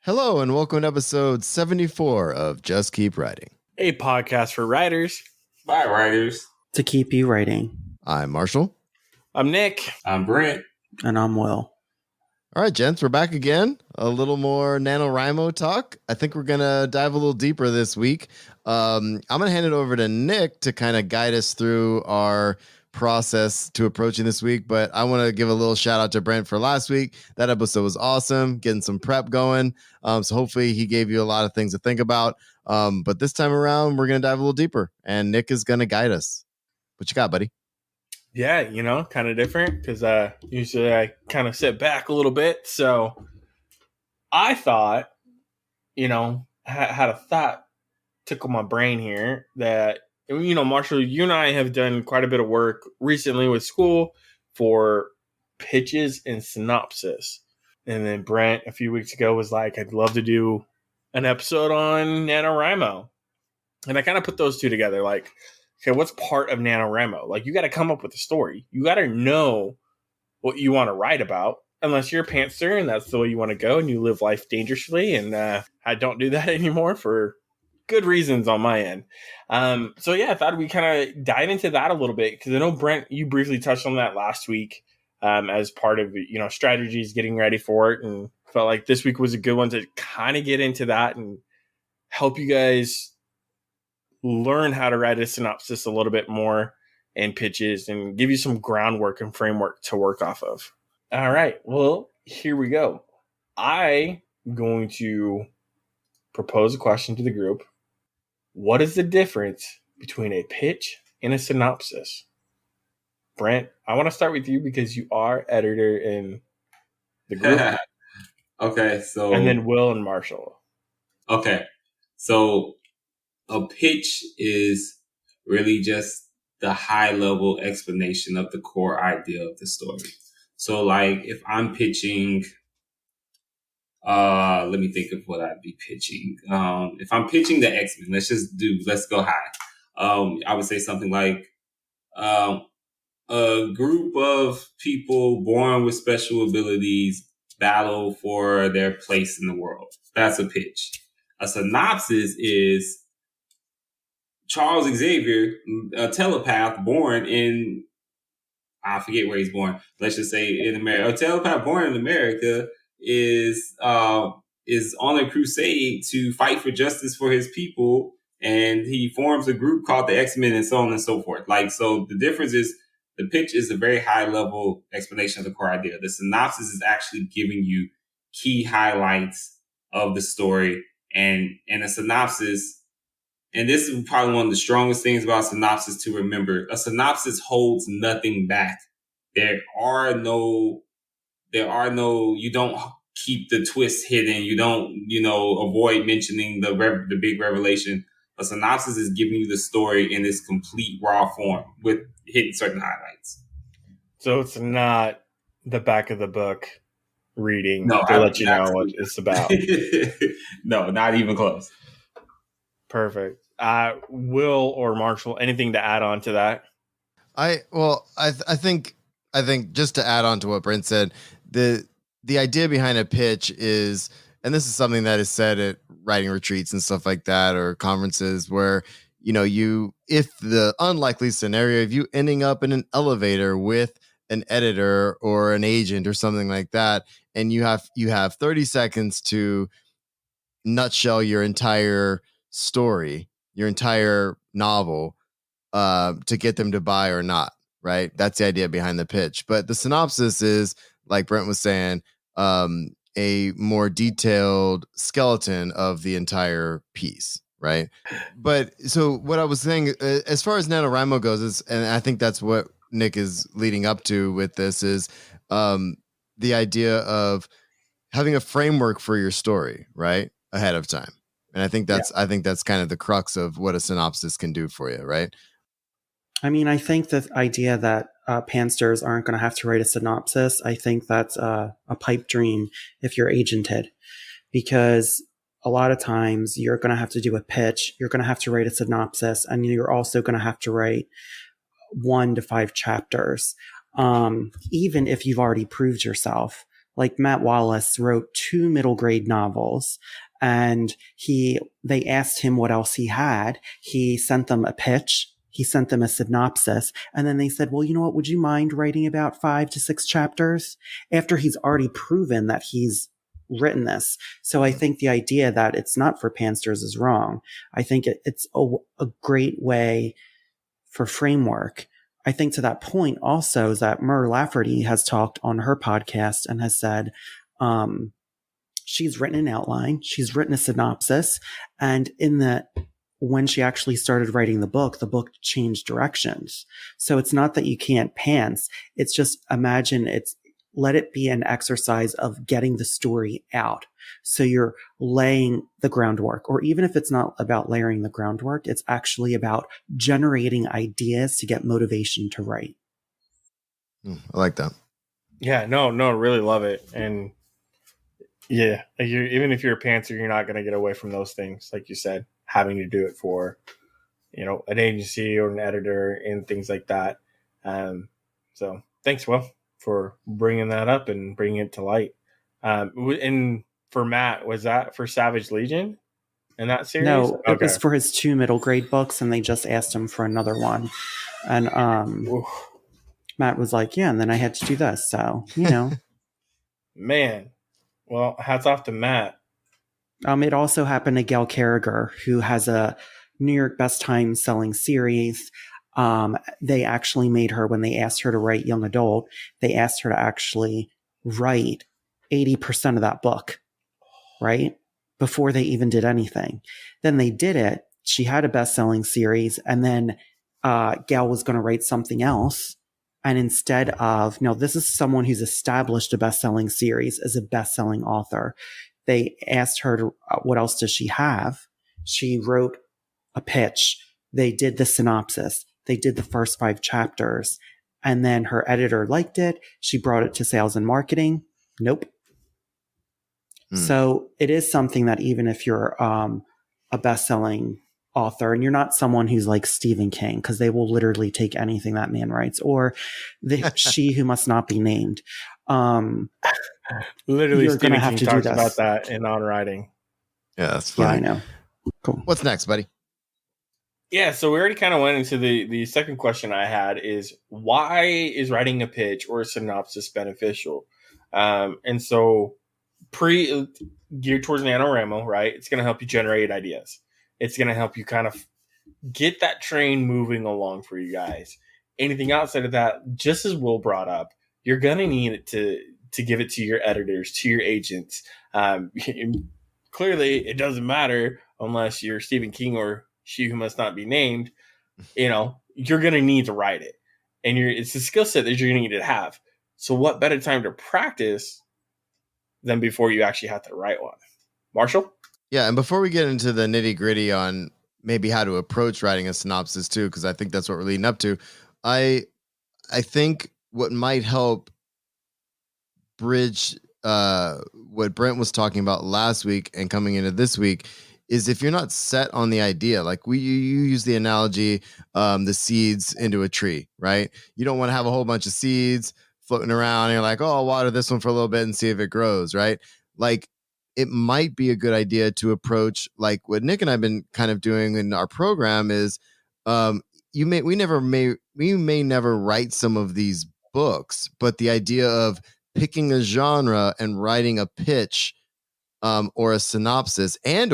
Hello and welcome to episode 74 of Just Keep Writing. A podcast for writers. By writers. To keep you writing. I'm Marshall. I'm Nick. I'm Brent. And I'm Will. All right, gents, we're back again. A little more NaNoWriMo talk. I think we're going to dive a little deeper this week. I'm going to hand it over to Nick to kind of guide us through our process to approaching this week, but I want to give a little shout out to Brent for last week. That episode was awesome, getting some prep going. So hopefully he gave you a lot of things to think about. But this time around, we're going to dive a little deeper, and Nick is going to guide us. What you got, buddy? Yeah, kind of different because usually I kind of sit back a little bit. So I thought, had a thought tickle my brain here that, Marshall, you and I have done quite a bit of work recently with school for pitches and synopsis. And then Brent a few weeks ago was like, I'd love to do an episode on NaNoWriMo. And I kind of put those two together. Like, okay, what's part of NaNoWriMo? Like, you got to come up with a story. You got to know what you want to write about, unless you're a pantser and that's the way you want to go and you live life dangerously. And I don't do that anymore for good reasons on my end. So yeah, I thought we kind of dive into that a little bit because I know, Brent, you briefly touched on that last week as part of, strategies getting ready for it, and felt like this week was a good one to kind of get into that and help you guys learn how to write a synopsis a little bit more and pitches and give you some groundwork and framework to work off of. All right, well, here we go. I'm going to propose a question to the group. What is the difference between a pitch and a synopsis? Brent, I want to start with you because you are editor in the group. Okay, so... And then Will and Marshall. Okay, so a pitch is really just the high-level explanation of the core idea of the story. So, like, if I'm pitching... let me think of what I'd be pitching. If I'm pitching the X-Men, let's go high. I would say something like, a group of people born with special abilities battle for their place in the world. That's a pitch. A synopsis is Charles Xavier, a telepath born in, I forget where he's born. Let's just say in America. A telepath born in America is on a crusade to fight for justice for his people, and he forms a group called the X-Men and so on and so forth. Like, so the difference is the pitch is a very high level explanation of the core idea. The synopsis is actually giving you key highlights of the story, and a synopsis, and this is probably one of the strongest things about synopsis to remember. A synopsis holds nothing back. You don't keep the twist hidden. You don't, avoid mentioning the big revelation. A synopsis is giving you the story in its complete raw form with hitting certain highlights. So it's not the back of the book reading to let you know what it's about. No, not even close. Perfect. Will or Marshall, anything to add on to that? I think just to add on to what Brent said, the idea behind a pitch is, and this is something that is said at writing retreats and stuff like that, or conferences where, if the unlikely scenario of you ending up in an elevator with an editor or an agent or something like that, and you have 30 seconds to nutshell your entire story, your entire novel, to get them to buy or not, right? That's the idea behind the pitch. But the synopsis is, like Brent was saying, a more detailed skeleton of the entire piece, right? But so what I was saying, as far as NaNoWriMo goes, is, and I think that's what Nick is leading up to with this, is the idea of having a framework for your story, right, ahead of time. And I think that's kind of the crux of what a synopsis can do for you, right? I mean, I think the idea that pansters aren't going to have to write a synopsis, I think that's a pipe dream if you're agented, because a lot of times you're going to have to do a pitch, you're going to have to write a synopsis, and you're also going to have to write 1 to 5 chapters. Even if you've already proved yourself, Like Matt Wallace wrote 2 middle grade novels, and they asked him what else he had. He sent them a pitch. He sent them a synopsis, and then they said, well, you know what? Would you mind writing about 5 to 6 chapters? After he's already proven that he's written this. So I think the idea that it's not for pansters is wrong. I think it's a great way for framework. I think to that point also is that Mur Lafferty has talked on her podcast and has said, she's written an outline, she's written a synopsis, and when she actually started writing the book changed directions. So it's not that you can't pants. It's just let it be an exercise of getting the story out. So you're laying the groundwork, or even if it's not about layering the groundwork, it's actually about generating ideas to get motivation to write. I like that. Yeah, no, really love it. And yeah, even if you're a pantser, you're not going to get away from those things. Like you said, having to do it for, an agency or an editor and things like that. So thanks, Will, for bringing that up and bringing it to light. And for Matt, was that for Savage Legion in that series? No, it was for his 2 middle grade books, and they just asked him for another one. And Matt was like, yeah, and then I had to do this. So, Man, well, hats off to Matt. It also happened to Gail Carriger, who has a New York Best Time selling series. They actually made her, when they asked her to write young adult, they asked her to actually write 80% of that book, right? Before they even did anything. Then they did it. She had a best-selling series, and then Gail was going to write something else. And instead of, no, this is someone who's established a best-selling series as a best-selling author. They asked her, what else does she have? She wrote a pitch. They did the synopsis. They did the first 5 chapters. And then her editor liked it. She brought it to sales and marketing. Nope. So it is something that even if you're a best-selling author and you're not someone who's like Stephen King, because they will literally take anything that man writes, or she who must not be named. Literally, Stephen King talks about that in On Writing. Yeah, that's funny. Yeah, I know. Cool. What's next, buddy? Yeah, so we already kind of went into the second question I had is, why is writing a pitch or a synopsis beneficial? And so geared towards NaNoWriMo, right? It's going to help you generate ideas. It's going to help you kind of get that train moving along for you guys. Anything outside of that, just as Will brought up, you're going to need it to give it to your editors, to your agents. Clearly, it doesn't matter unless you're Stephen King or She Who Must Not Be Named. You're going to need to write it. And it's a skill set that you're going to need to have. So what better time to practice than before you actually have to write one? Marshall? Yeah, and before we get into the nitty gritty on maybe how to approach writing a synopsis too, because I think that's what we're leading up to, I think what might help bridge what Brent was talking about last week and coming into this week is if you're not set on the idea, like you use the analogy, the seeds into a tree, right? You don't want to have a whole bunch of seeds floating around and you're like, oh, I'll water this one for a little bit and see if it grows, right? Like, it might be a good idea to approach like what Nick and I've been kind of doing in our program is we may never write some of these books, but the idea of picking a genre and writing a pitch or a synopsis in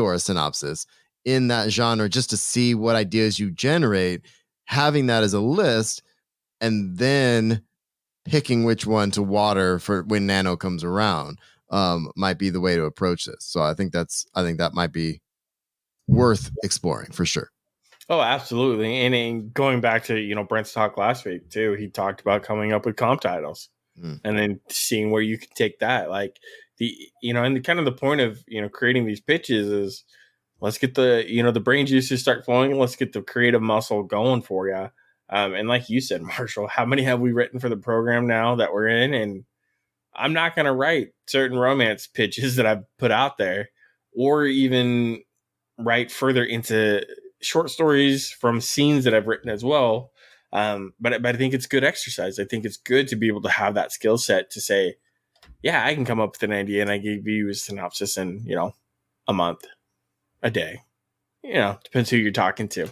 that genre just to see what ideas you generate, having that as a list, and then picking which one to water for when Nano comes around might be the way to approach this. So I think that might be worth exploring for sure. Oh, absolutely. And going back to, Brent's talk last week too, he talked about coming up with comp titles and then seeing where you can take that. Like and kind of the point of, creating these pitches is let's get the brain juices start flowing. Let's get the creative muscle going for you. And like you said, Marshall, how many have we written for the program now that we're in? And I'm not going to write certain romance pitches that I've put out there, or even write further into short stories from scenes that I've written as well. But I think it's good exercise. I think it's good to be able to have that skill set to say, yeah, I can come up with an idea and I give you a synopsis in, a month, a day. Depends who you're talking to.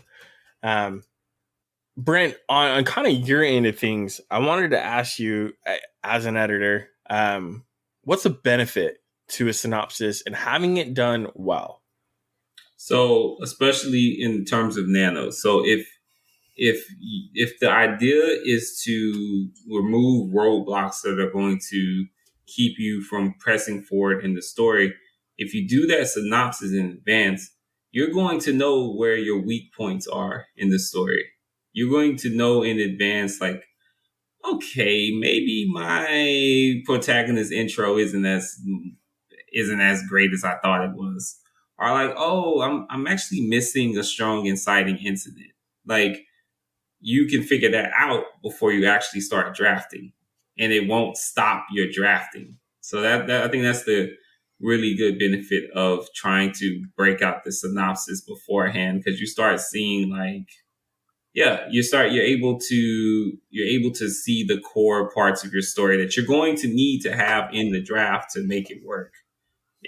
Brent, on kind of your end of things, I wanted to ask you, as an editor, what's the benefit to a synopsis and having it done well? So, especially in terms of Nano, so if the idea is to remove roadblocks that are going to keep you from pressing forward in the story, if you do that synopsis in advance, you're going to know where your weak points are in the story. You're going to know in advance, like, okay, maybe my protagonist intro isn't as great as I thought it was. Or like, oh, I'm actually missing a strong inciting incident. Like, you can figure that out before you actually start drafting, and it won't stop your drafting. So that I think that's the really good benefit of trying to break out the synopsis beforehand, because you start seeing, like, yeah, you're able to see the core parts of your story that you're going to need to have in the draft to make it work,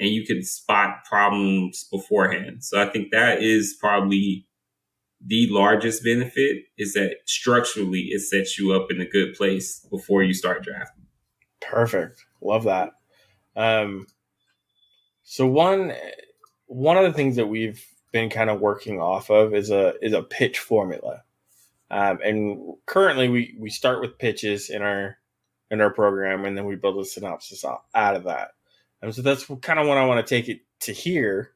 and you can spot problems beforehand. So I think that is probably the largest benefit, is that structurally it sets you up in a good place before you start drafting. Perfect. Love that. So one of the things that we've been kind of working off of is a pitch formula. And currently we start with pitches in our program, and then we build a synopsis out of that. And so that's kind of what I want to take it to here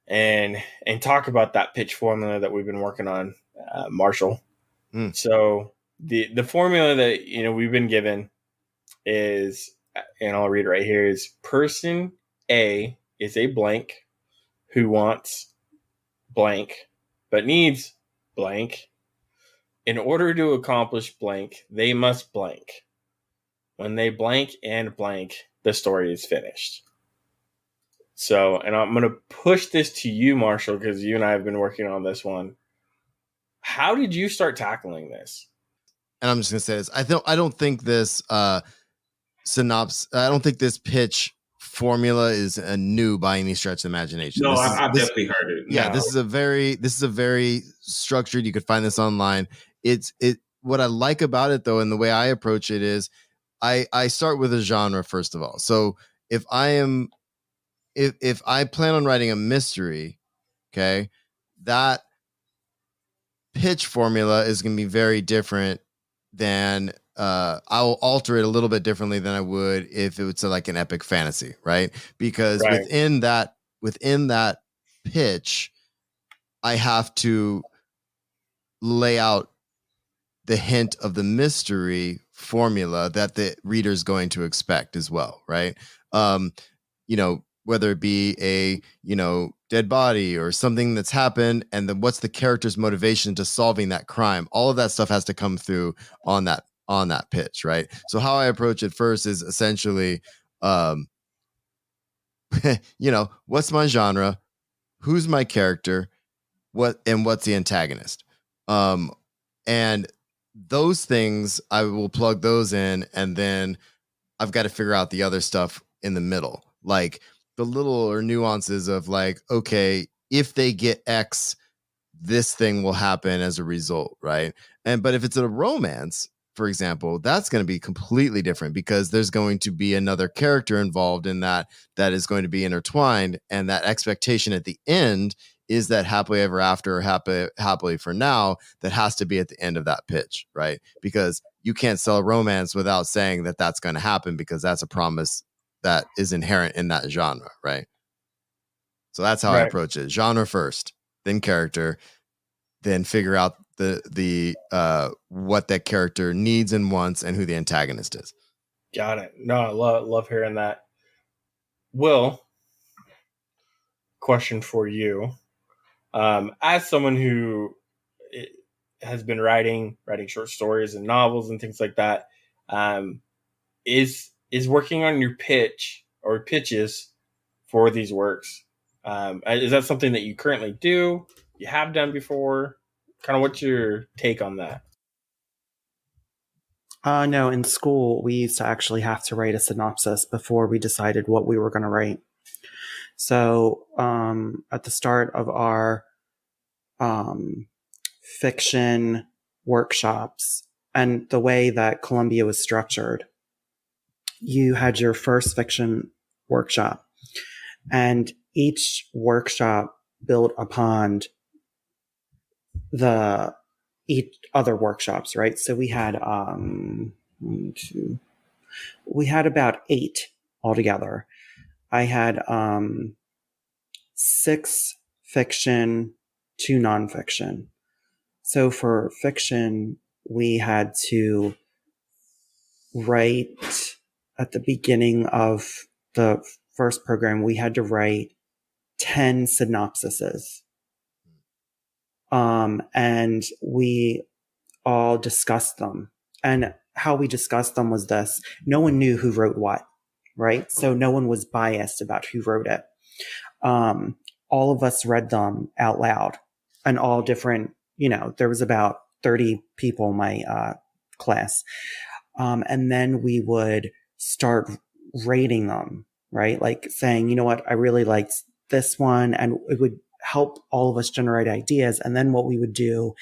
and talk about that pitch formula that we've been working on, Marshall. So the formula that we've been given is, and I'll read it right here, is person A is a blank who wants blank but needs blank. In order to accomplish blank, they must blank. When they blank and blank, the story is finished. So, and I'm going to push this to you, Marshall, because you and I have been working on this one. How did you start tackling this? And I'm just going to say this. I don't think this synopsis, I don't think this pitch formula is new by any stretch of imagination. No, I've definitely heard it. Yeah, this is a very structured. You could find this online. What I like about it, though, and the way I approach it is I start with a genre first of all. So if I plan on writing a mystery, okay, that pitch formula is going to be very different than I'll alter it a little bit differently than I would if it was like an epic fantasy, right? Because within that pitch, I have to lay out the hint of the mystery formula that the reader is going to expect as well, right? Whether it be a dead body or something that's happened, and then what's the character's motivation to solving that crime. All of that stuff has to come through on that pitch, right? So how I approach it first is essentially, what's my genre, who's my character, what's the antagonist, and those things I will plug those in, and then I've got to figure out the other stuff in the middle, like the little or nuances of, like, okay, if they get X, this thing will happen as a result, right? But if it's a romance, for example, that's going to be completely different, because there's going to be another character involved in that is going to be intertwined, and that expectation at the end is that happily ever after, or happily for now, that has to be at the end of that pitch, right? Because you can't sell a romance without saying that that's going to happen, because that's a promise that is inherent in that genre, right? So that's how I approach it. Genre first, then character, then figure out the what that character needs and wants, and who the antagonist is. Got it. No, I love hearing that. Will, question for you. As someone who has been writing short stories and novels and things like that, is working on your pitch or pitches for these works. Is that something that you currently do? You have done before? Kind of what's your take on that? No, in school, we used to actually have to write a synopsis before we decided what we were going to write. So at the start of our fiction workshops and the way that Columbia was structured, you had your first fiction workshop, and each workshop built upon each other workshops, right? So we had we had about 8 altogether. I had 6 fiction, 2 nonfiction. So for fiction, we had to write at the beginning of the first program, we had to write 10 synopsises. And we all discussed them. And how we discussed them was this: no one knew who wrote what, right? So no one was biased about who wrote it. All of us read them out loud, and all different, there was about 30 people in my class. And then we would start rating them, right? Like saying, you know what, I really liked this one. And it would help all of us generate ideas. And then what we would do,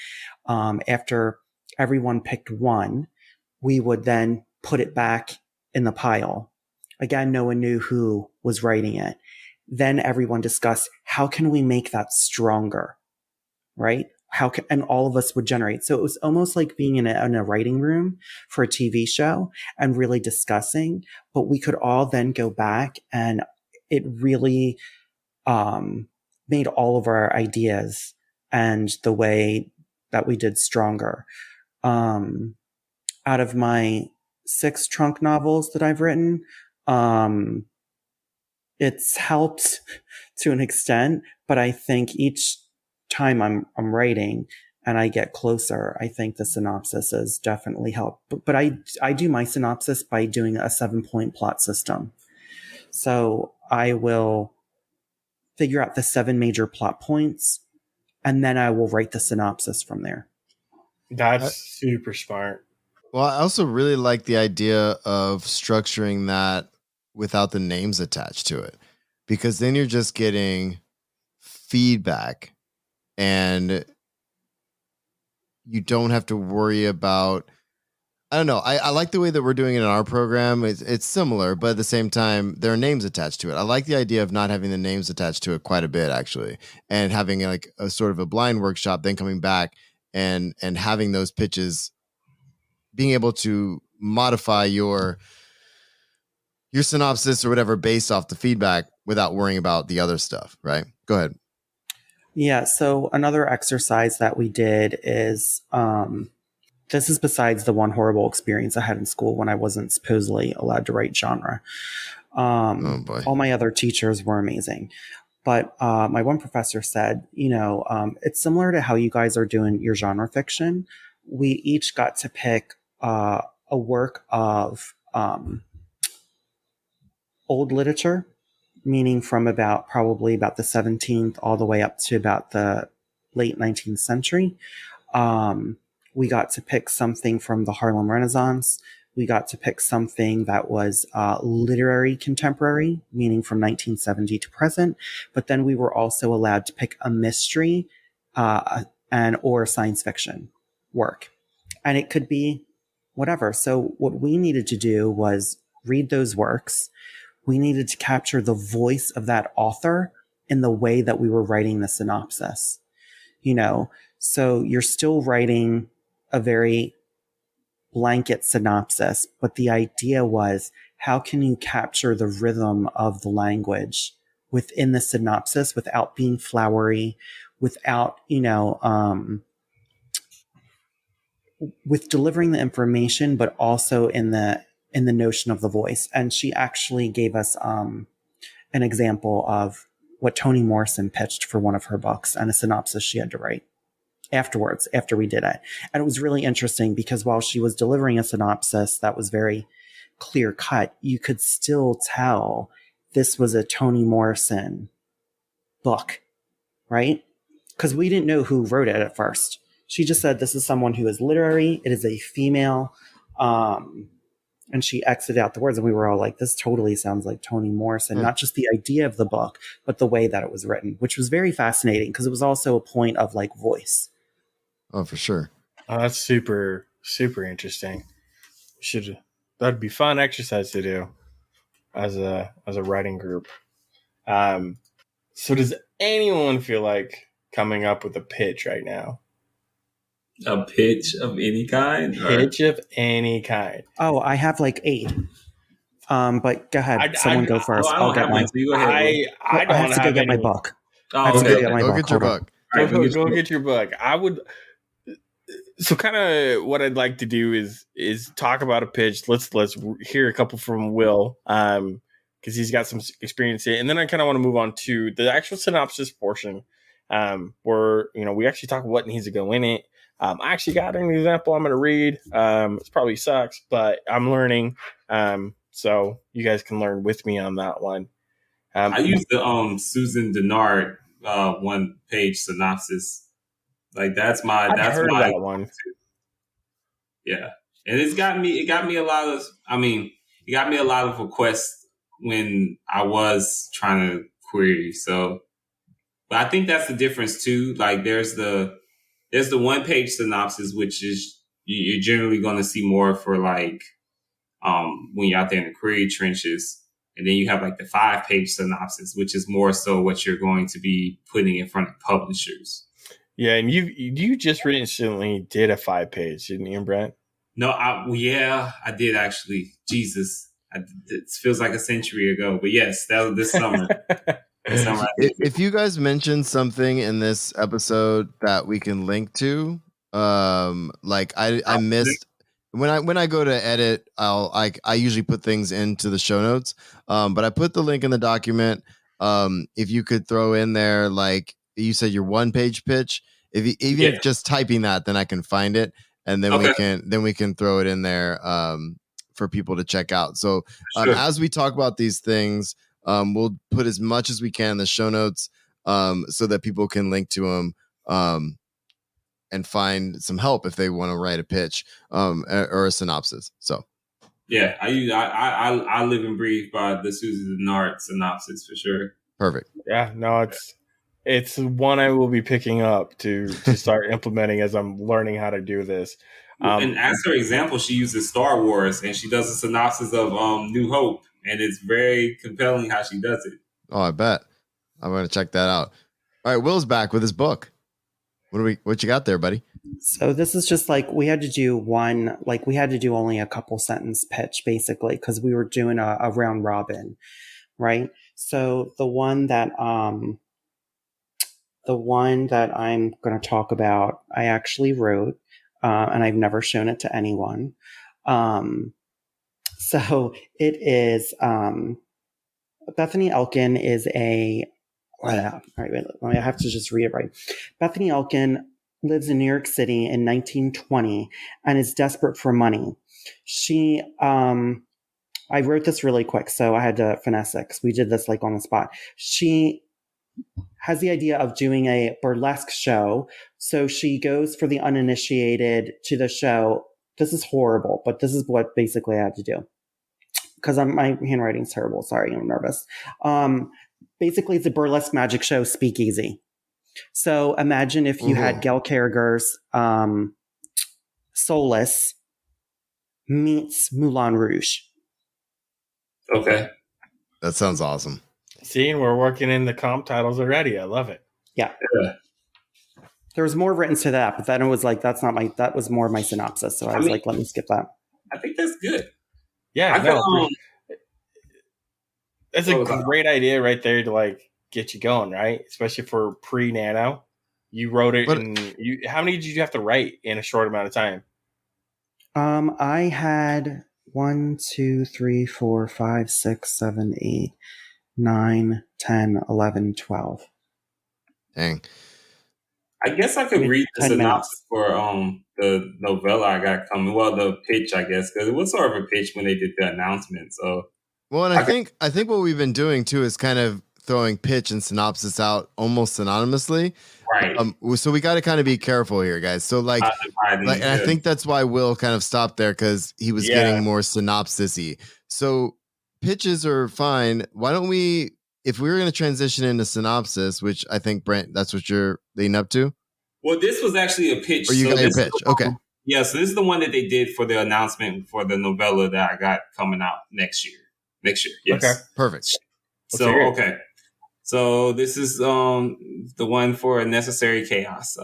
after everyone picked one, we would then put it back in the pile. Again, no one knew who was writing it. Then everyone discussed, how can we make that stronger, right? And all of us would generate. So it was almost like being in a writing room for a TV show and really discussing, but we could all then go back, and it really made all of our ideas and the way that we did stronger. Out of my 6 trunk novels that I've written, it's helped to an extent, but I think each time I'm writing and I get closer, I think the synopsis has definitely helped. But I do my synopsis by doing a 7-point plot system. So I will figure out the 7 major plot points, and then I will write the synopsis from there. That's super smart. Well, I also really like the idea of structuring that without the names attached to it, because then you're just getting feedback and you don't have to worry about, I don't know. I like the way that we're doing it in our program. It's similar, but at the same time, there are names attached to it. I like the idea of not having the names attached to it quite a bit, actually, and having like a sort of a blind workshop, then coming back and having those pitches, being able to modify your synopsis or whatever based off the feedback without worrying about the other stuff, right? Go ahead. Yeah, so another exercise that we did is, this is besides the one horrible experience I had in school when I wasn't supposedly allowed to write genre. Oh boy. All my other teachers were amazing. But my one professor said, it's similar to how you guys are doing your genre fiction. We each got to pick a work of old literature, meaning from probably about the 17th all the way up to about the late 19th century. We got to pick something from the Harlem Renaissance. We got to pick something that was literary contemporary, meaning from 1970 to present. But then we were also allowed to pick a mystery or science fiction work. And it could be whatever. So what we needed to do was read those works. We needed to capture the voice of that author in the way that we were writing the synopsis. So you're still writing a very blanket synopsis, but the idea was, how can you capture the rhythm of the language within the synopsis without being flowery, without, with delivering the information, but also in the notion of the voice. And she actually gave us an example of what Toni Morrison pitched for one of her books and a synopsis she had to write afterwards, after we did it. And it was really interesting because while she was delivering a synopsis that was very clear cut, you could still tell this was a Toni Morrison book, right? Because we didn't know who wrote it at first. She just said, this is someone who is literary. It is a female And she exited out the words, and we were all like, this totally sounds like Toni Morrison, not just the idea of the book, but the way that it was written, which was very fascinating because it was also a point of like voice. Oh, for sure. Oh, that's super, super interesting. That'd be fun exercise to do as a writing group. So does anyone feel like coming up with a pitch right now? A pitch of any kind? Pitch of any kind. Oh, I have like 8. But go ahead. Someone go first. I don't have mine. So you go ahead. I don't have to go get my book. Oh, okay. Go get your book. Go get your book. I would. So kind of what I'd like to do is talk about a pitch. Let's hear a couple from Will, because he's got some experience in it, and then I kind of want to move on to the actual synopsis portion, where we actually talk what needs to go in it. I actually got an example I'm going to read. It probably sucks, but I'm learning. So you guys can learn with me on that one. I use the Susan Dennard 1-page synopsis. Like that's my that one. Yeah. And it got me a lot of requests when I was trying to query. So but I think that's the difference too. Like there's the 1-page synopsis, which is you're generally going to see more for like when you're out there in the query trenches. And then you have like the 5-page synopsis, which is more so what you're going to be putting in front of publishers. Yeah, and you just recently did a 5-page, didn't you, Brent? No, I did actually. Jesus, it feels like a century ago, but yes, that was this summer. If you guys mentioned something in this episode that we can link to, like I missed when I go to edit, I usually put things into the show notes, but I put the link in the document. If you could throw in there, like you said, your 1-page pitch. If just typing that, then I can find it, and then we can throw it in there for people to check out. So as we talk about these things, we'll put as much as we can in the show notes so that people can link to them and find some help if they want to write a pitch or a synopsis. So yeah, I live and breathe by the Susan Dennard synopsis for sure. Perfect. Yeah, no, it's one I will be picking up to start implementing as I'm learning how to do this. And as her example, she uses Star Wars, and she does a synopsis of New Hope, and it's very compelling how she does it. Oh, I bet. I'm going to check that out. All right, Will's back with his book. What you got there, buddy? So this is just like we had to do only a couple sentence pitch basically because we were doing a round robin, right? So the one that I'm going to talk about, I actually wrote, and I've never shown it to anyone. So it is, Bethany Elkin is all right, wait, I have to just read it right. Bethany Elkin lives in New York City in 1920 and is desperate for money. She, I wrote this really quick, so I had to finesse it because we did this like on the spot. She has the idea of doing a burlesque show. So she goes for the uninitiated to the show. This is horrible, but this is what basically I had to do because my handwriting's terrible. Sorry, I'm nervous. Basically, it's a burlesque magic show, Speakeasy. So imagine if you had Gail Carriger's Soulless meets Moulin Rouge. Okay. That sounds awesome. See, we're working in the comp titles already. I love it. Yeah. There was more written to that, but then it was like, that was more of my synopsis. So I was like, let me skip that. I think that's good. Yeah. That's a great idea right there to like get you going, right? Especially for pre-Nano. You wrote it how many did you have to write in a short amount of time? I had 1, 2, 3, 4, 5, 6, 7, 8, 9, 10, 11, 12. Dang. I guess I could read the synopsis for the novella I got coming. Well, the pitch, I guess, because it was sort of a pitch when they did the announcement. So, well, and I think what we've been doing too is kind of throwing pitch and synopsis out almost synonymously. Right. So we got to kind of be careful here, guys. So like and I think that's why Will kind of stopped there, because he was getting more synopsis-y. So pitches are fine. Why don't we, if we were going to transition into synopsis, which I think, Brent, that's what you're leading up to? Well, this was actually a pitch. Or you got your pitch. Okay. Yeah, so this is the one that they did for the announcement for the novella that I got coming out next year. Yes. Okay, perfect. So, okay. So this is the one for Necessary Chaos.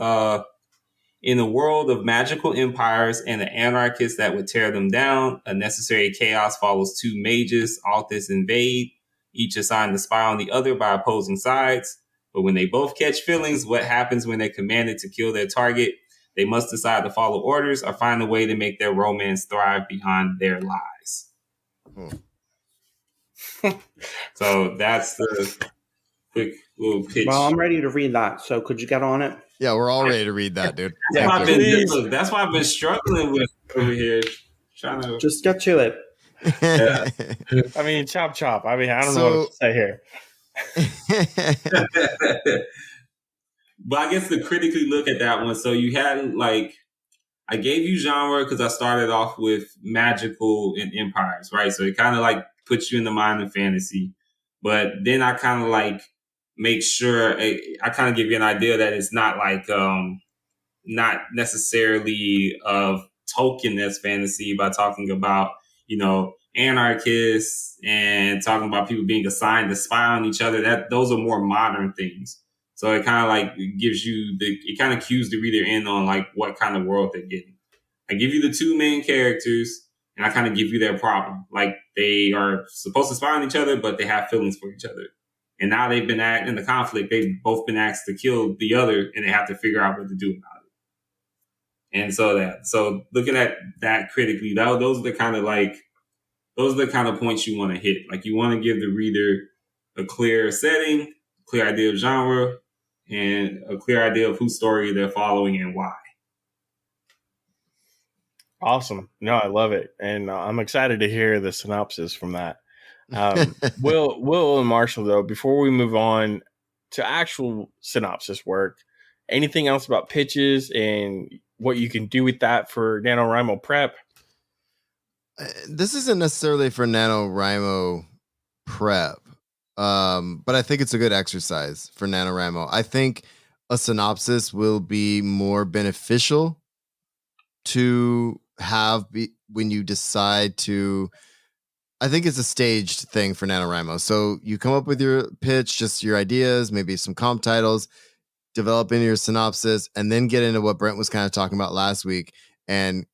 In a world of magical empires and the anarchists that would tear them down, a necessary chaos follows two mages. Authors invade, each assigned to spy on the other by opposing sides. But when they both catch feelings, what happens when they're commanded to kill their target? They must decide to follow orders or find a way to make their romance thrive beyond their lies. So that's the quick little pitch. Well, I'm ready to read that. So could you get on it? Yeah, we're all ready to read that, dude. That's why I've been struggling with over here. Trying to just get to it. Yeah. I mean, chop. I mean, I don't know what to say here. But I guess to critically look at that one, so you had like, I gave you genre because I started off with magical and empires, right? So it kind of like puts you in the mind of fantasy. But then I kind of like make sure I kind of give you an idea that it's not like not necessarily of Tolkien-esque fantasy by talking about, you know, anarchists and talking about people being assigned to spy on each other. That those are more modern things. So it kind of like gives you it kind of cues the reader in on like what kind of world they're getting. I give you the two main characters and I kind of give you their problem. Like they are supposed to spy on each other, but they have feelings for each other. And now they've been in the conflict. They've both been asked to kill the other and they have to figure out what to do about it. And so looking at that critically, those are the kind of points you want to hit. Like you want to give the reader a clear setting, clear idea of genre, and a clear idea of whose story they're following and why. Awesome. No, I love it. And I'm excited to hear the synopsis from that. Will and Marshall, though, before we move on to actual synopsis work, anything else about pitches and what you can do with that for NaNoWriMo prep? This isn't necessarily for NaNoWriMo prep. But I think it's a good exercise for NaNoWriMo. I think a synopsis will be more beneficial to have when you decide to. I think it's a staged thing for NaNoWriMo. So you come up with your pitch, just your ideas, maybe some comp titles, develop into your synopsis, and then get into what Brent was kind of talking about last week and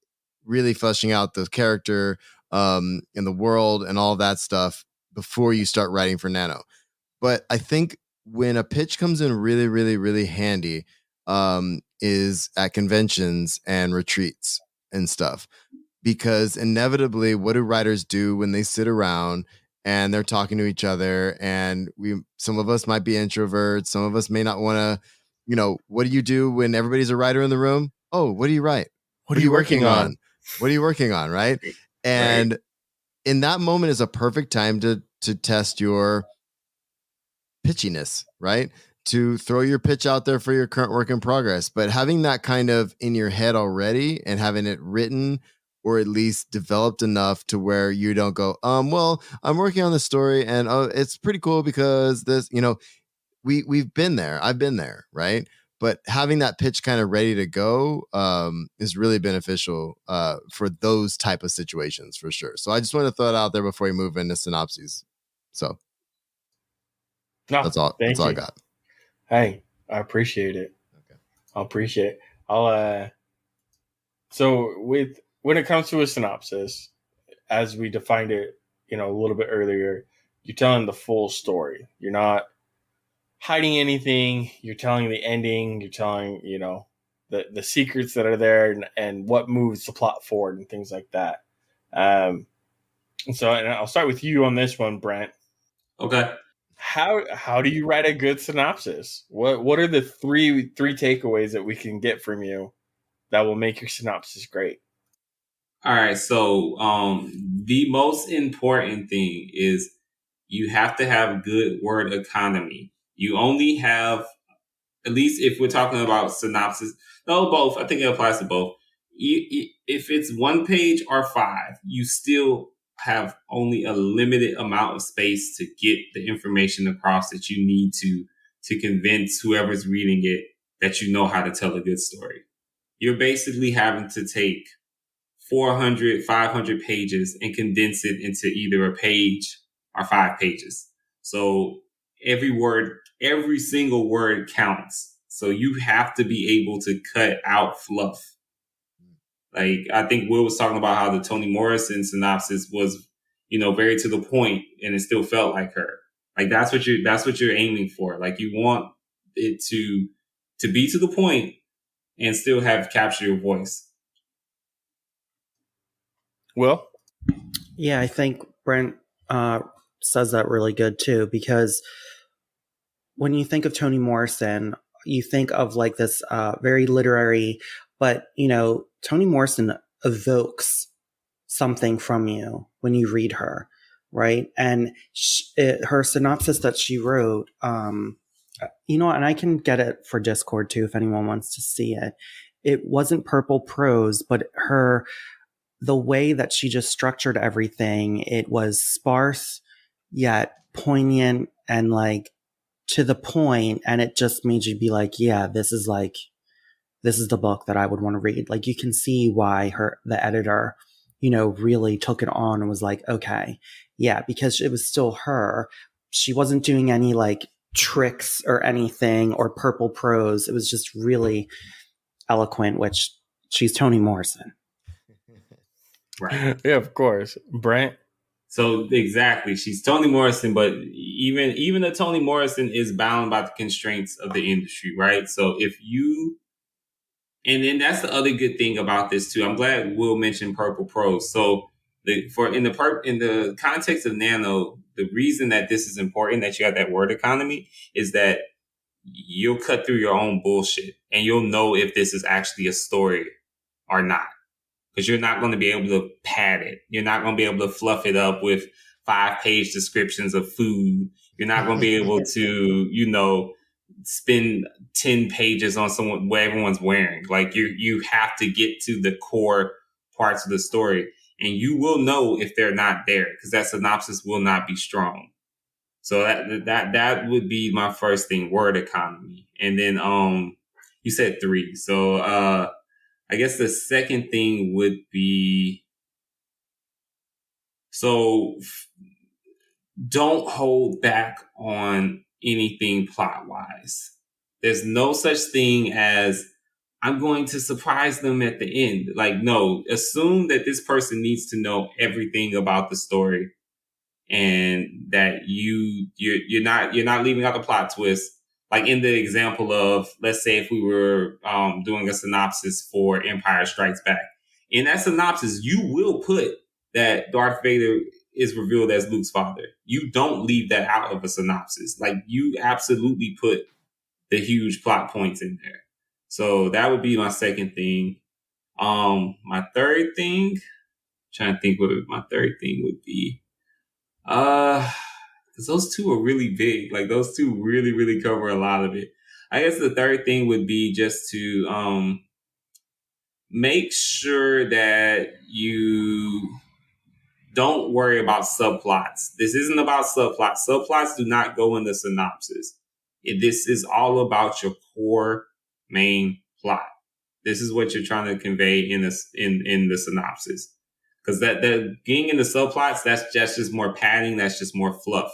really fleshing out the character in the world and all that stuff before you start writing for Nano. But I think when a pitch comes in really, really, really handy is at conventions and retreats and stuff. Because inevitably, what do writers do when they sit around and they're talking to each other? And some of us might be introverts. Some of us may not want to, what do you do when everybody's a writer in the room? Oh, what do you write? What are you working on? What are you working on? Right. And in that moment is a perfect time to test your pitchiness, right? To throw your pitch out there for your current work in progress. But having that kind of in your head already and having it written or at least developed enough to where you don't go, well, I'm working on this story and it's pretty cool because this, we've been there. I've been there, right? But having that pitch kind of ready to go is really beneficial for those type of situations for sure. So I just want to throw it out there before we move into synopses. So that's all I got. Hey, I appreciate it. Okay. I appreciate it. So when it comes to a synopsis, as we defined it, a little bit earlier, you're telling the full story. You're not hiding anything. You're telling the ending. You're telling, the secrets that are there and what moves the plot forward and things like that. And I'll start with you on this one, Brent. Okay. How do you write a good synopsis? What are the three takeaways that we can get from you that will make your synopsis great? All right. So the most important thing is you have to have good word economy. You only have, at least if we're talking about synopsis, no, both. I think it applies to both. If it's 1 page or 5, you still have only a limited amount of space to get the information across that you need to convince whoever's reading it that you know how to tell a good story. You're basically having to take 400, 500 pages and condense it into either a page or 5 pages. So every single word counts. So you have to be able to cut out fluff. Like, I think Will was talking about how the Toni Morrison synopsis was, very to the point, and it still felt like her. Like, that's what you're aiming for. Like, you want it to be to the point and still have capture your voice. Will? Yeah, I think Brent says that really good too, because when you think of Toni Morrison, you think of like this very literary, but Toni Morrison evokes something from you when you read her, right? And her synopsis that she wrote, and I can get it for Discord too if anyone wants to see it. It wasn't purple prose, but the way that she just structured everything, it was sparse yet poignant and like to the point, and it just made you be like, yeah, this is the book that I would want to read. Like, you can see why the editor, really took it on and was like, okay, yeah, because it was still her. She wasn't doing any like tricks or anything or purple prose. It was just really eloquent, which she's Toni Morrison. Right. Yeah, of course. Brent? So exactly, she's Toni Morrison, but even a Toni Morrison is bound by the constraints of the industry, right? So and then that's the other good thing about this too. I'm glad Will mentioned purple prose. So in the context of Nano, the reason that this is important, that you have that word economy, is that you'll cut through your own bullshit and you'll know if this is actually a story or not. Because you're not going to be able to pad it. You're not going to be able to fluff it up with 5-page descriptions of food. You're not going to be able to, spend 10 pages on what everyone's wearing. Like, you have to get to the core parts of the story, and you will know if they're not there, because that synopsis will not be strong. So that would be my first thing, word economy. And then you said 3. So I guess the second thing would be, don't hold back on anything plot-wise. There's no such thing as, I'm going to surprise them at the end. Like, no, assume that this person needs to know everything about the story, and that you're not leaving out the plot twist. Like in the example of, let's say if we were doing a synopsis for Empire Strikes Back. In that synopsis, you will put that Darth Vader is revealed as Luke's father. You don't leave that out of a synopsis. Like, you absolutely put the huge plot points in there. So that would be my second thing. My third thing, I'm trying to think what my third thing would be. Because those two are really big. Like, those two really, really cover a lot of it. I guess the third thing would be just to make sure that you don't worry about subplots. This isn't about subplots. Subplots do not go in the synopsis. This is all about your core main plot. This is what you're trying to convey in the synopsis. Because that being in the subplots, that's just more padding. That's just more fluff.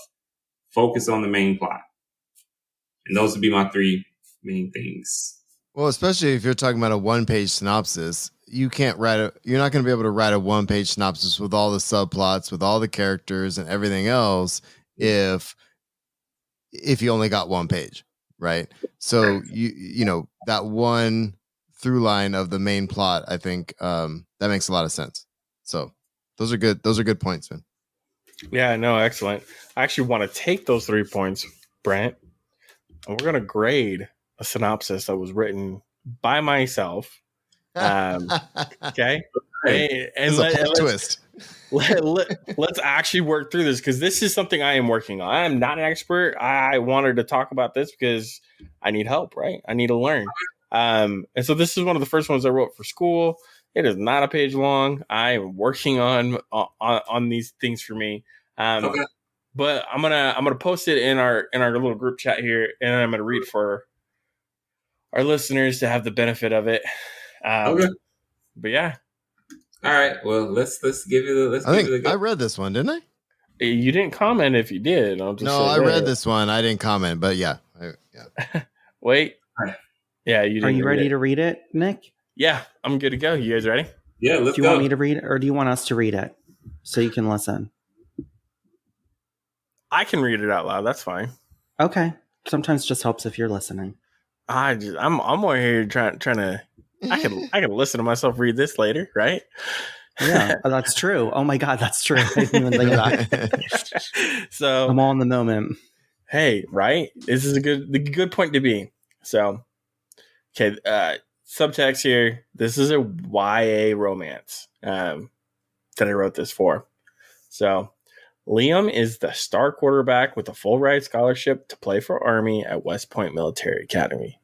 Focus on the main plot. And those would be my 3 main things. Well, especially if you're talking about a 1-page synopsis, you're not going to be able to write a 1-page synopsis with all the subplots, with all the characters and everything else if you only got 1 page, right? So that one through line of the main plot, I think that makes a lot of sense. So those are good points, man. Yeah, no, excellent. I actually want to take those 3 points, Brent, and we're going to grade a synopsis that was written by myself. Okay. Hey, This is a plot twist. Let's actually work through this because this is something I am working on. I am not an expert. I wanted to talk about this because I need help, right? I need to learn. And so this is one of the first ones I wrote for school. It is not a page long. I am working on these things for me. Okay. But I'm gonna post it in our little group chat here, and I'm gonna read for our listeners to have the benefit of it. Okay. But yeah. All right. Well, let's give it a I think I read this one, didn't I? You didn't comment if you did. I'll just No, I read this one. I didn't comment, but yeah. Wait. Right. Yeah, you didn't. Are you ready to read it, Nick? Yeah, I'm good to go. You guys ready? Yeah, let's go. Do you want me to read it, or do you want us to read it so you can listen? I can read it out loud. That's fine. Okay. Sometimes it just helps if you're listening. I'm over here trying to. I can listen to myself read this later, right? Yeah, that's true. Oh my God, that's true. I didn't even think of that. So I'm all in the moment. Hey, right? This is a good point to be. So, okay, subtext here. This is a YA romance that I wrote this for. So, Liam is the star quarterback with a full ride scholarship to play for Army at West Point Military Academy.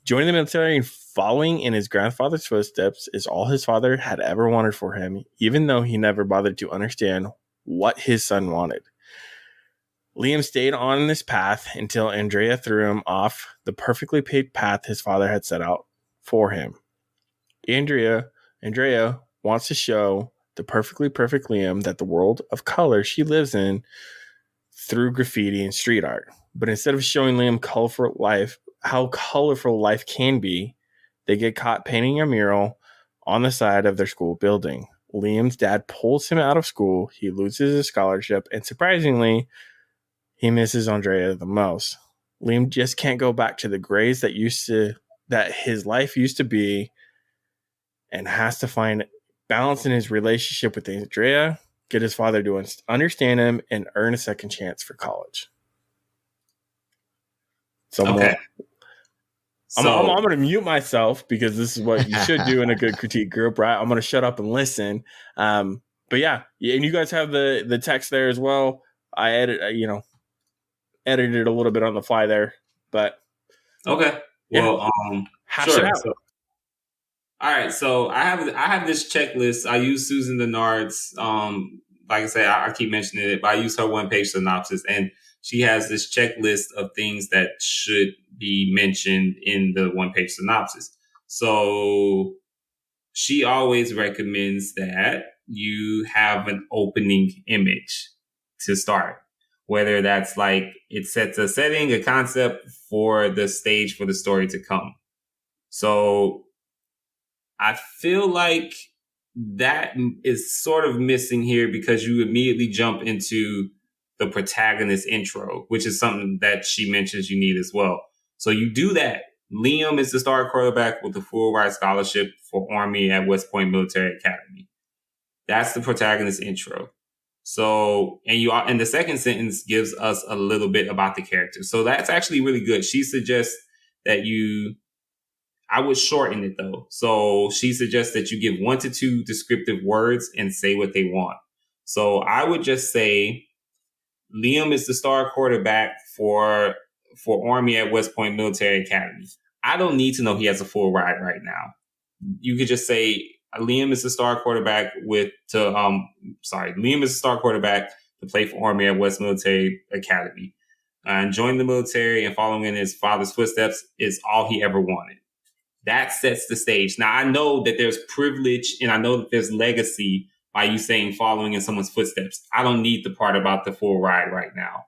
Joining the military and following in his grandfather's footsteps is all his father had ever wanted for him, even though he never bothered to understand what his son wanted. Liam stayed on this path until Andrea threw him off the perfectly paved path his father had set out for him. Andrea wants to show the perfectly perfect Liam that the world of color she lives in through graffiti and street art. But instead of showing Liam how colorful life can be, they get caught painting a mural on the side of their school building. Liam's dad pulls him out of school. He loses his scholarship, and surprisingly, he misses Andrea the most. Liam just can't go back to the grays that his life used to be, and has to find balance in his relationship with Andrea, get his father to understand him, and earn a second chance for college. So okay. I'm going to mute myself because this is what you should do in a good critique group, right? I'm going to shut up and listen. But yeah, and you guys have the text there as well. I edited a little bit on the fly there, but okay. Well, hash sure. it out. So, all right. So I have this checklist. I use Susan Dennard's. Like I say, I keep mentioning it, but I use her one-page synopsis, and she has this checklist of things that should be mentioned in the one-page synopsis. So she always recommends that you have an opening image to start, whether that's like it sets a setting, a concept for the stage for the story to come. So I feel like that is sort of missing here because you immediately jump into the protagonist intro, which is something that she mentions you need as well. So you do that. Liam is the star quarterback with a full ride scholarship for Army at West Point Military Academy. That's the protagonist intro. So, and the second sentence gives us a little bit about the character. So that's actually really good. She suggests that I would shorten it though. So she suggests that you give 1 to 2 descriptive words and say what they want. So I would just say, Liam is the star quarterback for Army at West Point Military Academy. I don't need to know he has a full ride right now. You could just say Liam is the star quarterback Liam is the star quarterback to play for Army at West Military Academy. And joining the military and following in his father's footsteps is all he ever wanted. That sets the stage. Now, I know that there's privilege and I know that there's legacy by you saying following in someone's footsteps. I don't need the part about the full ride right now.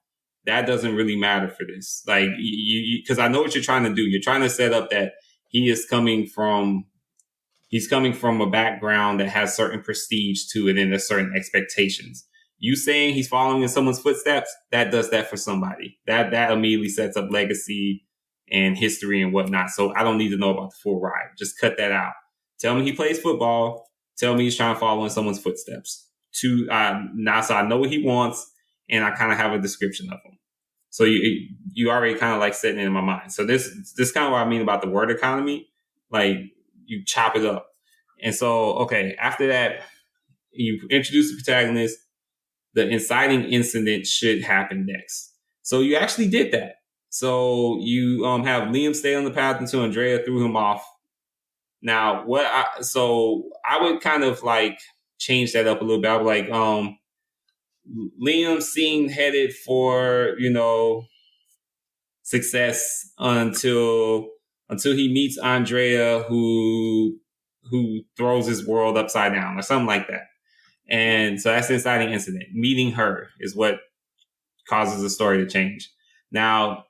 That doesn't really matter for this. Like, because I know what you're trying to do. You're trying to set up that he's coming from a background that has certain prestige to it and there's certain expectations. You saying he's following in someone's footsteps, that does that for somebody. That immediately sets up legacy and history and whatnot. So I don't need to know about the full ride. Just cut that out. Tell me he plays football. Tell me he's trying to follow in someone's footsteps. Now, so I know what he wants, and I kind of have a description of him. So you already kind of like setting it in my mind. So this kind of what I mean about the word economy. Like, you chop it up. And so, okay, after that, you introduce the protagonist. The inciting incident should happen next. So you actually did that. So you have Liam stay on the path until Andrea threw him off. Now, I would kind of like change that up a little bit. I would like Liam seemed headed for, success until he meets Andrea, who throws his world upside down or something like that. And so that's the inciting incident. Meeting her is what causes the story to change. Now,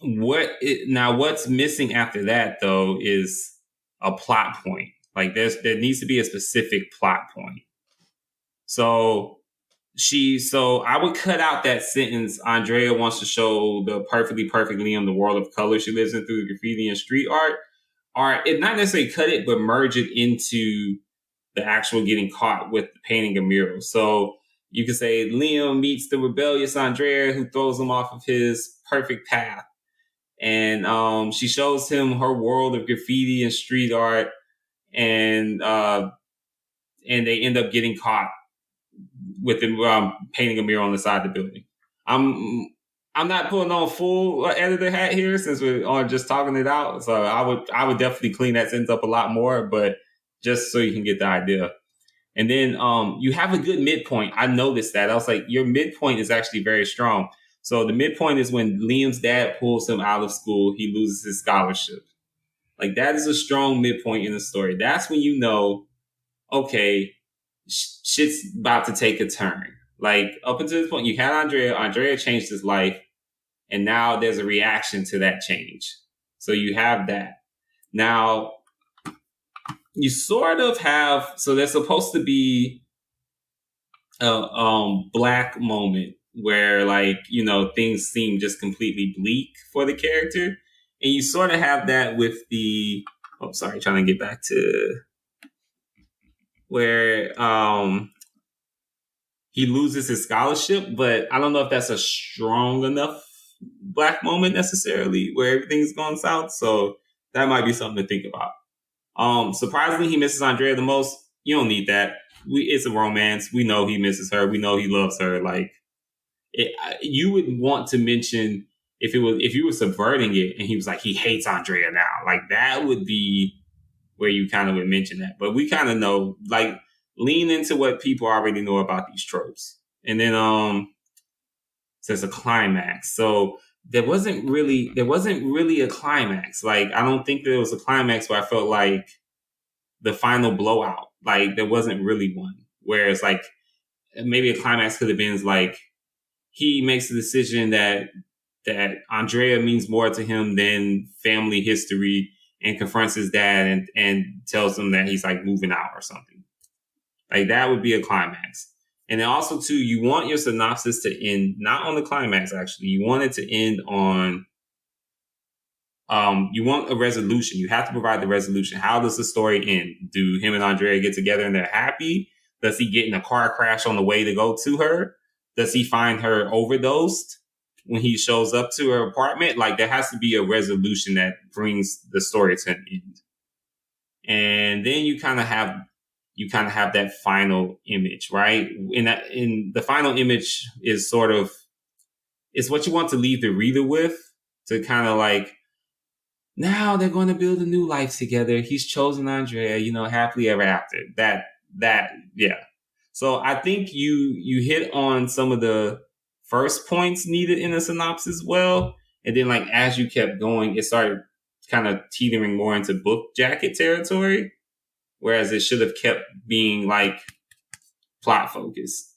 what's missing after that though is a plot point. Like there needs to be a specific plot point. So I would cut out that sentence. Andrea wants to show the perfectly perfect Liam the world of color she lives in through graffiti and street art. Or it not necessarily cut it, but merge it into the actual getting caught with painting a mural. So you could say Liam meets the rebellious Andrea who throws him off of his perfect path. And she shows him her world of graffiti and street art, and they end up getting caught with him painting a mural on the side of the building. I'm not putting on full editor hat here since we're just talking it out. So I would definitely clean that sentence up a lot more, but just so you can get the idea. And then you have a good midpoint. I noticed that. I was like, your midpoint is actually very strong. So the midpoint is when Liam's dad pulls him out of school, he loses his scholarship. Like that is a strong midpoint in the story. That's when you know, okay, shit's about to take a turn. Like up until this point, you had Andrea changed his life, and now there's a reaction to that change. So you have that. Now, you sort of have, so there's supposed to be a black moment where things seem just completely bleak for the character. And you sort of have that with trying to get back to where he loses his scholarship, but I don't know if that's a strong enough black moment necessarily where everything's going south. So that might be something to think about. Surprisingly, he misses Andrea the most. You don't need that. It's a romance. We know he misses her. We know he loves her. You would want to mention if you were subverting it and he was like, he hates Andrea now. Like that would be where you kind of would mention that. But we kind of know, lean into what people already know about these tropes. And then says a climax. So there wasn't really a climax. I don't think there was a climax where I felt like the final blowout. There wasn't really one. Whereas maybe a climax could have been he makes the decision that Andrea means more to him than family history and confronts his dad and tells him that he's moving out or something. That would be a climax. And then also too, you want your synopsis to end not on the climax. Actually, you want it to end on. You want a resolution. You have to provide the resolution. How does the story end? Do him and Andrea get together and they're happy? Does he get in a car crash on the way to go to her? Does he find her overdosed when he shows up to her apartment? There has to be a resolution that brings the story to an end. And then you kind of have that final image, right? In the final image is it's what you want to leave the reader with, to kind of now they're going to build a new life together. He's chosen Andrea, happily ever after. Yeah. So I think you hit on some of the first points needed in a synopsis well. And then as you kept going, it started kind of teetering more into book jacket territory. Whereas it should have kept being plot focused.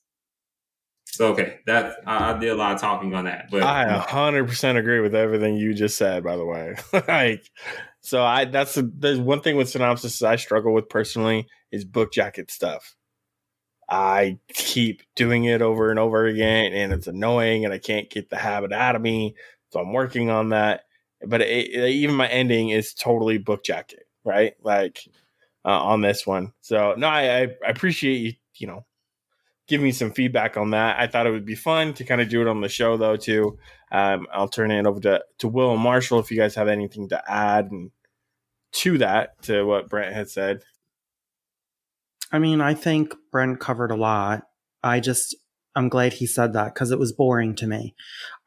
So, okay, I did a lot of talking on that, but I 100% agree with everything you just said, by the way. There's one thing with synopsis I struggle with personally is book jacket stuff. I keep doing it over and over again, and it's annoying, and I can't get the habit out of me. So I'm working on that. But even my ending is totally book jacket, right? On this one. So no, I appreciate you, give me some feedback on that. I thought it would be fun to kind of do it on the show though too. I'll turn it over to Will and Marshall if you guys have anything to add to what Brent had said. I mean, I think Brent covered a lot. I'm glad he said that because it was boring to me.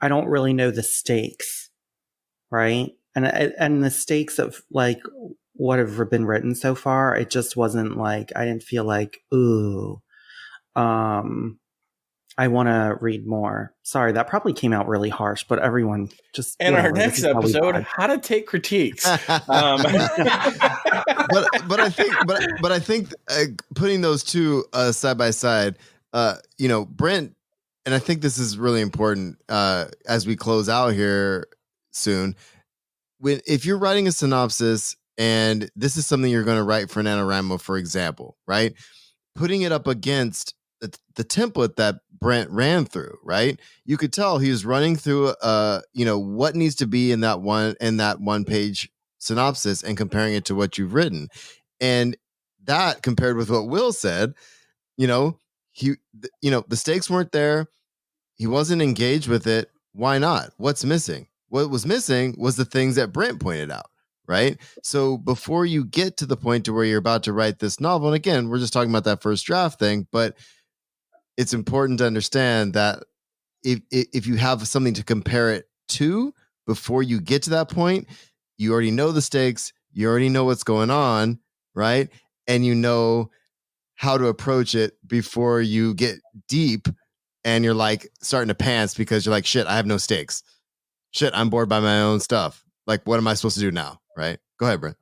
I don't really know the stakes, right? And the stakes of like what have been written so far, it just wasn't like I didn't feel like ooh, I want to read more. Sorry, that probably came out really harsh, but everyone just And whatever, our next episode, how to take critiques. but I think putting those two side by side, Brent, and I think this is really important as we close out here soon. If you're writing a synopsis and this is something you're going to write for NaNoWriMo, for example, right? Putting it up against the template that Brent ran through, right? You could tell he was running through, what needs to be in that one page synopsis and comparing it to what you've written. And that compared with what Will said, the stakes weren't there. He wasn't engaged with it. Why not? What's missing? What was missing was the things that Brent pointed out, right? So before you get to the point to where you're about to write this novel, and again, we're just talking about that first draft thing, but it's important to understand that if you have something to compare it to before you get to that point, you already know the stakes, you already know what's going on, right? And you know how to approach it before you get deep and you're like starting to pants because you're like, shit, I have no stakes. Shit, I'm bored by my own stuff. Like, what am I supposed to do now? Right? Go ahead, Brent.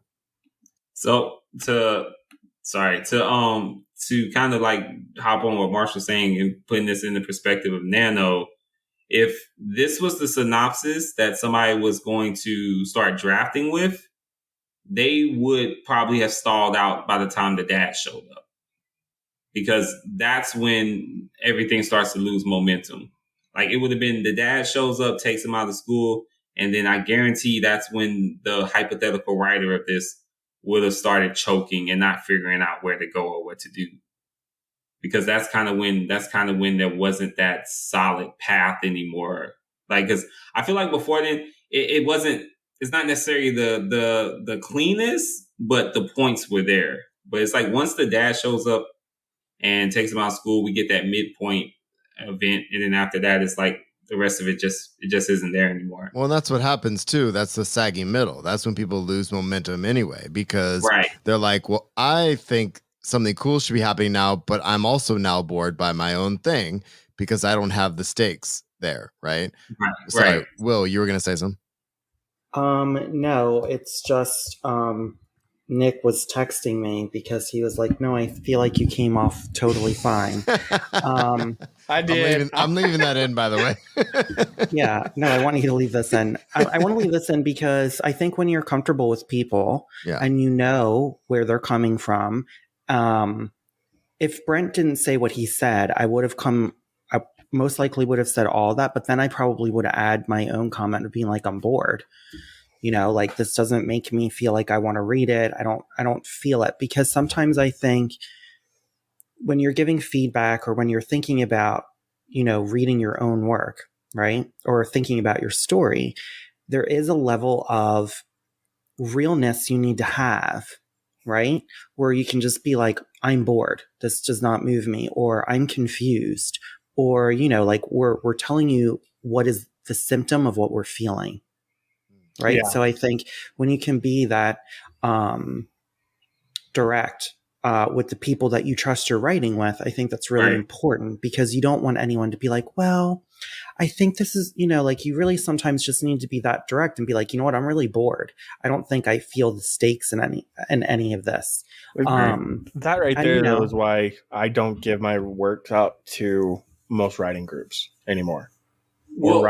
So to kind of like hop on what Marshall's saying and putting this in the perspective of Nano, if this was the synopsis that somebody was going to start drafting with, they would probably have stalled out by the time the dad showed up. Because that's when everything starts to lose momentum. Like it would have been the dad shows up, takes him out of school, and then I guarantee that's when the hypothetical writer of this would have started choking and not figuring out where to go or what to do. Because that's kind of when there wasn't that solid path anymore. Like, cause I feel like before then it's not necessarily the cleanest, but the points were there. But it's like once the dad shows up and takes him out of school, we get that midpoint event. And then after that, it's like the rest of it just isn't there anymore. Well, that's what happens too. That's the saggy middle. That's when people lose momentum anyway, because they're like, well, I think something cool should be happening now, but I'm also now bored by my own thing because I don't have the stakes there. Right. Sorry, Will, you were going to say something? No, it's just, Nick was texting me because he was like, no, I feel like you came off totally fine. I did. I'm leaving that in, by the way. Yeah, no, I want you to leave this in. I want to leave this in because I think when you're comfortable with people and you know where they're coming from, if Brent didn't say what he said, I most likely would have said all that, but then I probably would have added my own comment of being like, I'm bored. Like this doesn't make me feel like I want to read it. I don't feel it, because sometimes I think when you're giving feedback or when you're thinking about, reading your own work, right? Or thinking about your story, there is a level of realness you need to have, right? Where you can just be like, I'm bored. This does not move me, or I'm confused, or, like we're telling you what is the symptom of what we're feeling. Right. Yeah. So I think when you can be that direct with the people that you trust your writing with, I think that's really important, because you don't want anyone to be like, well, I think this is, like you really sometimes just need to be that direct and be like, you know what, I'm really bored. I don't think I feel the stakes in any of this. That right there is why I don't give my work up to most writing groups anymore. Or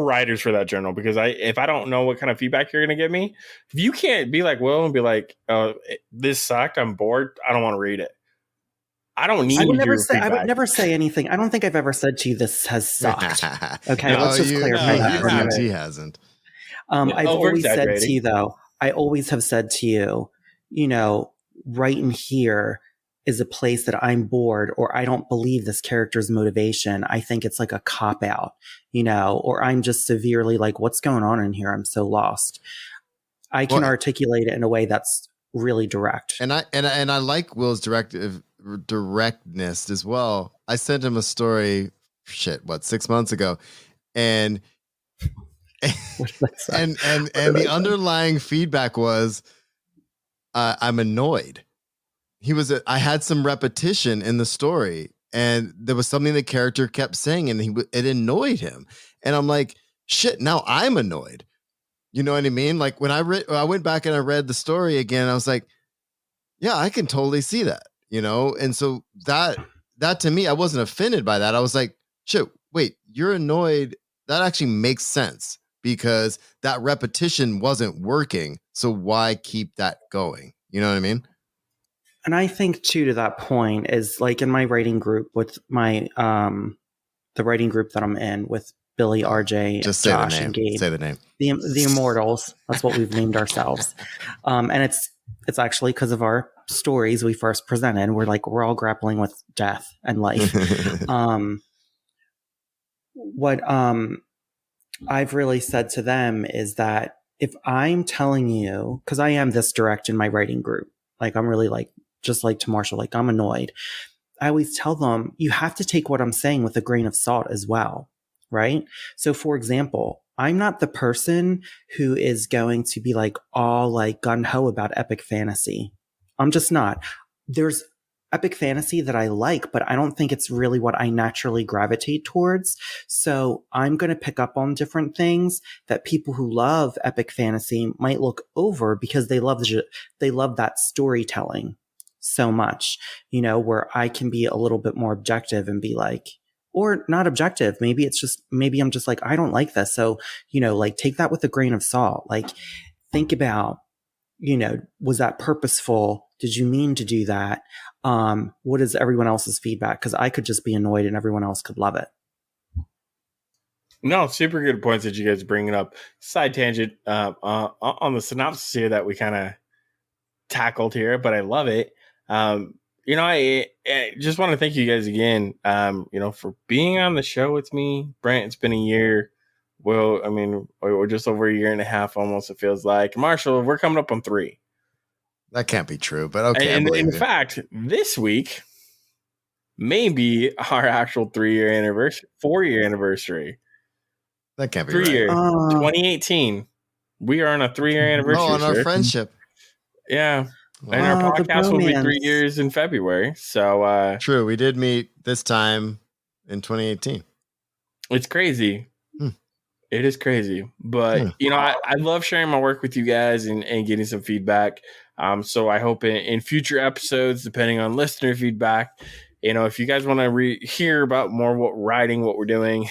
writers for that journal, because if I don't know what kind of feedback you're going to give me, if you can't be like Will and be like, this sucked, I'm bored, I don't want to read it. I don't need your feedback. I would never say anything. I don't think I've ever said to you, this has sucked. Okay, let's just clarify that. He hasn't. I've always said to you, though, I always have said to you, right in here is a place that I'm bored, or I don't believe this character's motivation. I think it's like a cop out, or I'm just severely like, what's going on in here? I'm so lost. I can articulate it in a way that's really direct. And I like Will's directive directness as well. I sent him a story, 6 months ago, and and the underlying feedback was, I'm annoyed. I had some repetition in the story, and there was something the character kept saying, and it annoyed him. And I'm like, shit, now I'm annoyed. You know what I mean? Like when I went back and I read the story again, I was like, yeah, I can totally see that, you know? And so that to me, I wasn't offended by that. I was like, shit, wait, you're annoyed. That actually makes sense because that repetition wasn't working. So why keep that going? You know what I mean? And I think too, to that point, is like in my writing group with my the writing group that I'm in with Billy, RJ, just Josh, say the name. and Gabe. Say the name. The Immortals. That's what we've named ourselves. And it's actually because of our stories we first presented. We're all grappling with death and life. What I've really said to them is that if I'm telling you, because I am this direct in my writing group, like I'm really like, just like to Marshall, like I'm annoyed. I always tell them, you have to take what I'm saying with a grain of salt as well, right? So for example, I'm not the person who is going to be like all like gung-ho about epic fantasy. I'm just not. There's epic fantasy that I like, but I don't think it's really what I naturally gravitate towards. So I'm going to pick up on different things that people who love epic fantasy might look over because they love that storytelling so much, you know, where I can be a little bit more objective and be like, or not objective. Maybe I'm just like, I don't like this. So, you know, like take that with a grain of salt. Like think about, you know, was that purposeful? Did you mean to do that? What is everyone else's feedback? Because I could just be annoyed and everyone else could love it. No, super good points that you guys are bringing up. Side tangent on the synopsis here that we kind of tackled here, but I love it. You know, I just want to thank you guys again, you know, for being on the show with me. Brent, it's been a year. Well, I mean, we're just over a year and a half almost, it feels like. Marshall, we're coming up on 3. That can't be true, but okay. And in fact, this week may be our actual 4-year anniversary. That can't be 3 right. year, 2018. We are on a 3-year anniversary. Oh, on our friendship. Yeah. And our podcast will be 3 years in February. So true. We did meet this time in 2018. It's crazy. It is crazy. But, you know, I love sharing my work with you guys and getting some feedback. So I hope in future episodes, depending on listener feedback, you know, if you guys want to hear about more what we're doing,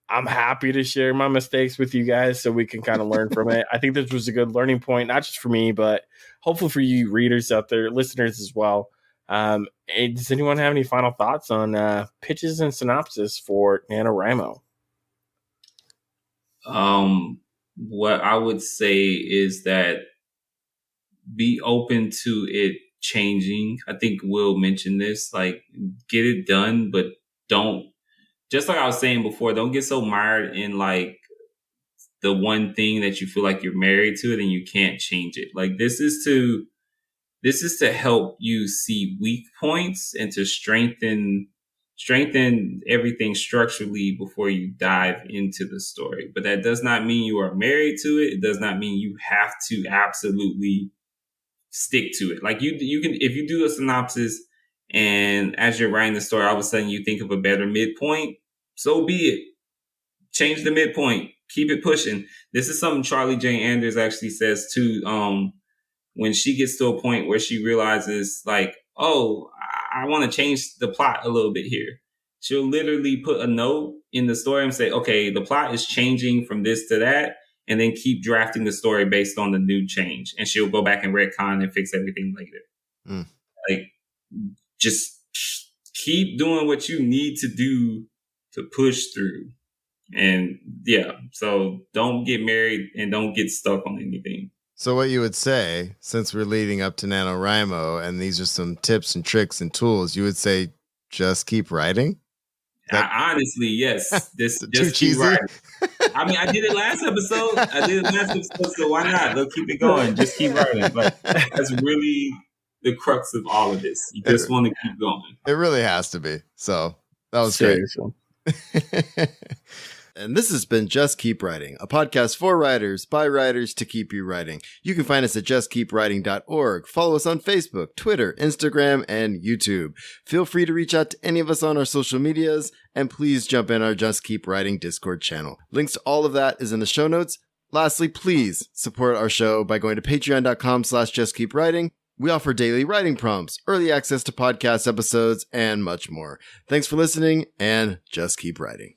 I'm happy to share my mistakes with you guys so we can kind of learn from it. I think this was a good learning point, not just for me, but hopefully for you readers out there, listeners as well. And does anyone have any final thoughts on pitches and synopsis for NaNoWriMo? What I would say is that be open to it changing. I think Will mentioned this, like get it done, but don't, just like I was saying before, don't get so mired in like the one thing that you feel like you're married to it and you can't change it. Like this is to help you see weak points and to strengthen everything structurally before you dive into the story. But that does not mean you are married to it. It does not mean you have to absolutely stick to it. Like you can, if you do a synopsis and as you're writing the story, all of a sudden you think of a better midpoint, so be it. Change the midpoint. Keep it pushing. This is something Charlie J. Anders actually says too. When she gets to a point where she realizes like, oh, I want to change the plot a little bit here. She'll literally put a note in the story and say, okay, the plot is changing from this to that, and then keep drafting the story based on the new change. And she'll go back and retcon and fix everything later. Like, just keep doing what you need to do to push through. And yeah, so don't get married and don't get stuck on anything. So what you would say, since we're leading up to NaNoWriMo, and these are some tips and tricks and tools, you would say just keep writing? Honestly, yes. This Too just keep cheesy? writing. I mean, I did it last episode. So why not? Let's keep it going. Just keep writing. But that's really the crux of all of this. You just want to keep going. It really has to be. So that was Seriously. great. And this has been Just Keep Writing, a podcast for writers, by writers, to keep you writing. You can find us at justkeepwriting.org. Follow us on Facebook, Twitter, Instagram, and YouTube. Feel free to reach out to any of us on our social medias, and please jump in our Just Keep Writing Discord channel. Links to all of that is in the show notes. Lastly, please support our show by going to patreon.com/justkeepwriting. We offer daily writing prompts, early access to podcast episodes, and much more. Thanks for listening, and just keep writing.